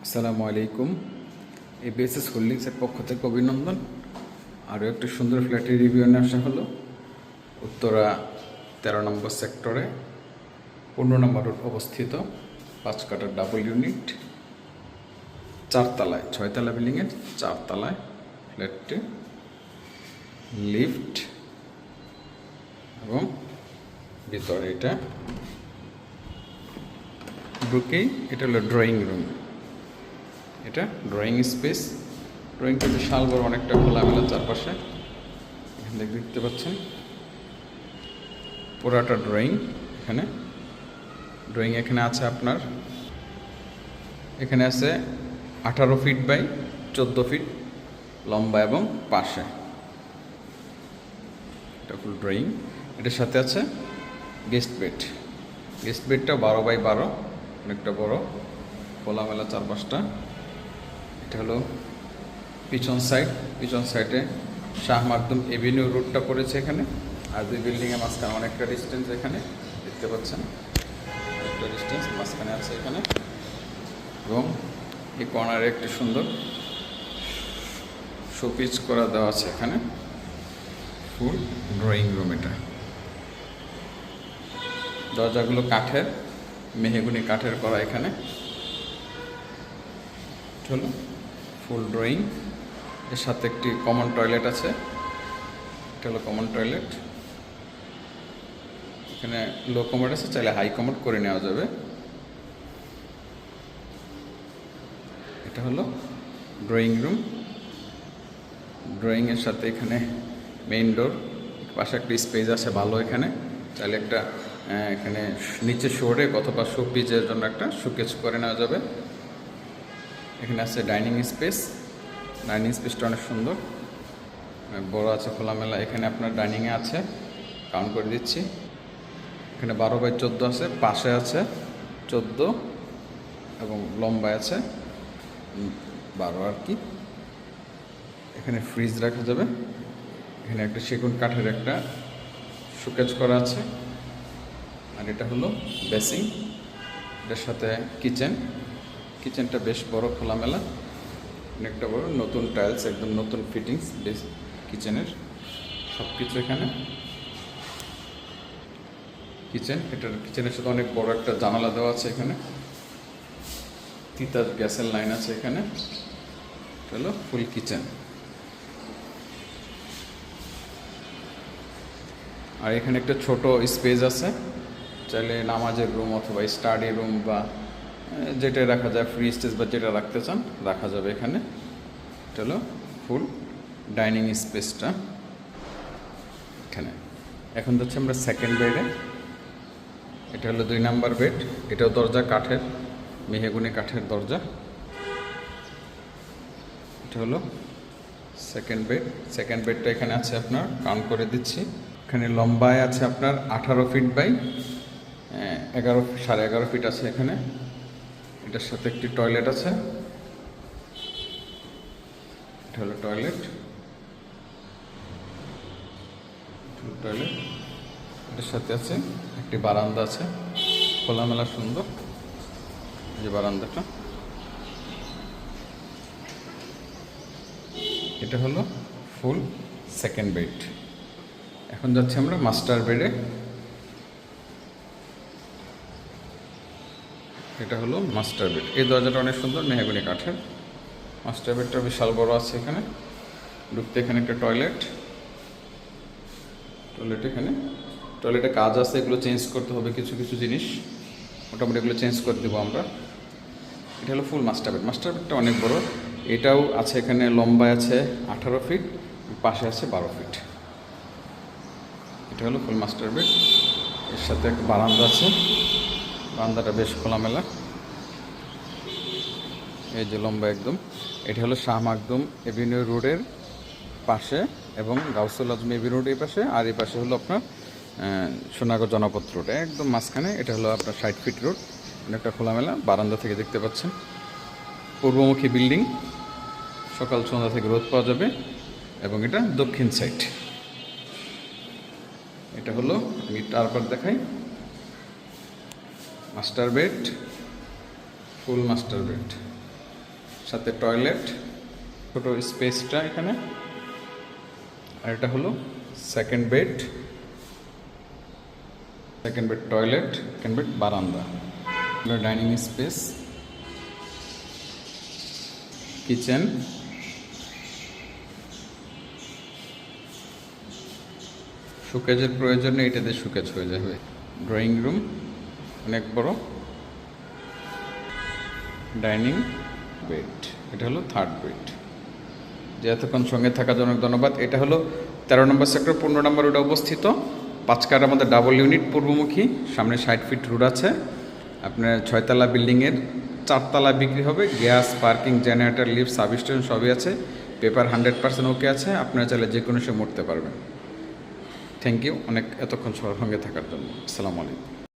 আসসালামু আলাইকুম। এবিএসএস হোল্ডিংসের পক্ষ থেকে অভিনন্দন। আরও একটি সুন্দর ফ্ল্যাটের রিভিউ নিয়ে আসা হলো উত্তরা 13 নম্বর সেক্টরে 15 নম্বর রোড অবস্থিত 5 কাঠার ডাবল ইউনিট, 4 তলায়, 6 তলা বিল্ডিংয়ের 4 তলায় ফ্ল্যাটটি, লিফট এবং ভিতরে এটা ঢুকেই এটা হলো ড্রয়িং রুম। এটা ড্রয়িং স্পেস। ড্রয়িংটা বিশাল বড়, অনেকটা খোলামেলা চারপাশে। এখানে দেখতে পাচ্ছেন পুরাটা ড্রয়িং। এখানে আছে আপনার, এখানে আছে 18 ফিট বাই 14 ফিট লম্বা এবং পাশে। এটা ফুল ড্রয়িং। এটার সাথে আছে গেস্ট বেড। গেস্ট বেডটা 12 বাই 12, অনেকটা বড়, খোলামেলা চারপাশটা। এটা হলো পিছন সাইডে শাহ মাকদুম এভিনিউ রোডটা পড়েছে এখানে। আর দুই বিল্ডিংয়ের মাঝখানে অনেকটা ডিস্টেন্স এখানে দেখতে পাচ্ছেন, অনেকটা ডিস্টেন্স মাঝখানে আছে এখানে। এবং এই কর্নারে একটি সুন্দর শোপিস করা দেওয়া আছে এখানে। ফুল ড্রয়িং রুম এটা। দরজাগুলো কাঠের, মেহগুনি কাঠের করা এখানে। চলো ফুল ড্রয়িং। এর সাথে একটি কমন টয়লেট আছে। এটা হলো কমন টয়লেট। এখানে লো কমোড আছে, চাইলে হাই কমোড করে নেওয়া যাবে। এটা হলো ড্রয়িং রুম। ড্রয়িংয়ের সাথে এখানে মেইন ডোর, পাশে একটা স্পেস আছে ভালো। এখানে চাইলে একটা এখানে নিচে শোরে অথবা শোপিজের জন্য একটা শোকেস করে নেওয়া যাবে। এখানে আছে ডাইনিং স্পেস। ডাইনিং স্পেসটা অনেক সুন্দর, বড় আছে, খোলামেলা। এখানে আপনার ডাইনিংয়ে আছে, কাউন্ট করে দিচ্ছি, এখানে 12 বাই 14 আছে, পাশে আছে 14 এবং লম্বায় আছে 12 আর কি। এখানে ফ্রিজ রাখা যাবে। এখানে একটা সেগুন কাঠের একটা শোকেস করা আছে। আর এটা হলো বেসিং। এটার সাথে কিচেনটা বেশ বড়, খোলামেলা, অনেকটা বড়, নতুন টাইলস, একদম নতুন ফিটিংস কিচেনের সব কিছু এখানে। কিচেনের সাথে অনেক বড় একটা জানালা দেওয়া আছে এখানে। তিতাস গ্যাসের লাইন আছে এখানে। হলো ফুল কিচেন। আর এখানে একটা ছোট স্পেস আছে, চাইলে নামাজের রুম অথবা স্টাডি রুম বা যেটা রাখা যায়, ফ্রি স্টেজ বা যেটা রাখতে চান রাখা যাবে এখানে। এটা হলো ফুল ডাইনিং স্পেসটা এখানে। এখন যাচ্ছি আমরা সেকেন্ড বেডে। এটা হলো 2 নাম্বার বেড। এটাও দরজা কাঠের, মেহগুনি কাঠের দরজা। এটা হলো সেকেন্ড বেডটা এখানে আছে আপনার, কাউন্ট করে দিচ্ছি। এখানে লম্বায় আছে আপনার 18 ফিট বাই 11.5 ফিট আছে এখানে। এটার সাথে একটি টয়লেট আছে। এটা হলো টয়লেট। এটার সাথে আছে একটি বারান্দা আছে, খোলামেলা সুন্দর যে বারান্দাটা। এটা হলো ফুল সেকেন্ড বেড। এখন যাচ্ছি আমরা মাস্টার বেডে। এটা হলো মাস্টার বেড। এই দরজাটা অনেক সুন্দর, মেহগনি কাঠের। মাস্টার বেডটা বিশাল বড় আছে এখানে। ঢুকতে এখানে একটা টয়লেট এখানে। টয়লেটে কাজ আছে, এগুলো চেঞ্জ করতে হবে, কিছু কিছু জিনিস মোটামুটি এগুলো চেঞ্জ করে দেবো আমরা। এটা হলো ফুল মাস্টার বেডটা অনেক বড়। এটাও আছে এখানে, লম্বায় আছে 18 ফিট, পাশে আছে 12 ফিট। এটা হলো ফুল মাস্টার বেড। এর সাথে একটা বারান্দা আছে, বারান্দাটা বেশ খোলামেলা, এই যে লম্বা একদম। এটা হলো শাহ মাকদুম এভিনিউ রোডের পাশে এবং গাউসুল আজম এভিনিউ রোড এই পাশে। আর এই পাশে হলো আপনার সোনাগর জনপথ রোড, একদম মাঝখানে। এটা হলো আপনার 60 ফিট রোড, অনেকটা খোলামেলা। বারান্দা থেকে দেখতে পাচ্ছেন পূর্বমুখী বিল্ডিং, সকাল সন্ধ্যা থেকে রোদ পাওয়া যাবে। এবং এটা দক্ষিণ সাইড। এটা হলো, আমি তারপর দেখাই, মাস্টার বেড, ফুল মাস্টার বেড। সাথে টয়লেট, ছোটো স্পেসটা এখানে। আর এটা হলো second bed, toilet, second bed, বারান্দা, ডাইনিং স্পেস, কিচেন, শোকেজের প্রয়োজনে এটা দিয়ে শোকেজ হয়ে যাবে। ড্রয়িং রুম অনেক বড়, ডাইনিং বেড, এটা হলো থার্ড বেড। যে এতক্ষণ সঙ্গে থাকার জন্য ধন্যবাদ। এটা হলো 13 নম্বর সেক্টর, 15 নম্বর রোডে অবস্থিত। 5 কাঠার মধ্যে ডাবল ইউনিট, পূর্বমুখী, সামনে 60 ফিট রোড আছে। আপনার 6 তলা বিল্ডিংয়ের 4 তলা বিক্রি হবে। Gas, parking, generator, lift, substation সবই আছে। পেপার 100% ওকে আছে। আপনারা চাইলে যে কোনো সময় উঠতে পারবেন। থ্যাংক ইউ অনেক এতক্ষণ সঙ্গে থাকার জন্য। আসসালামু আলাইকুম।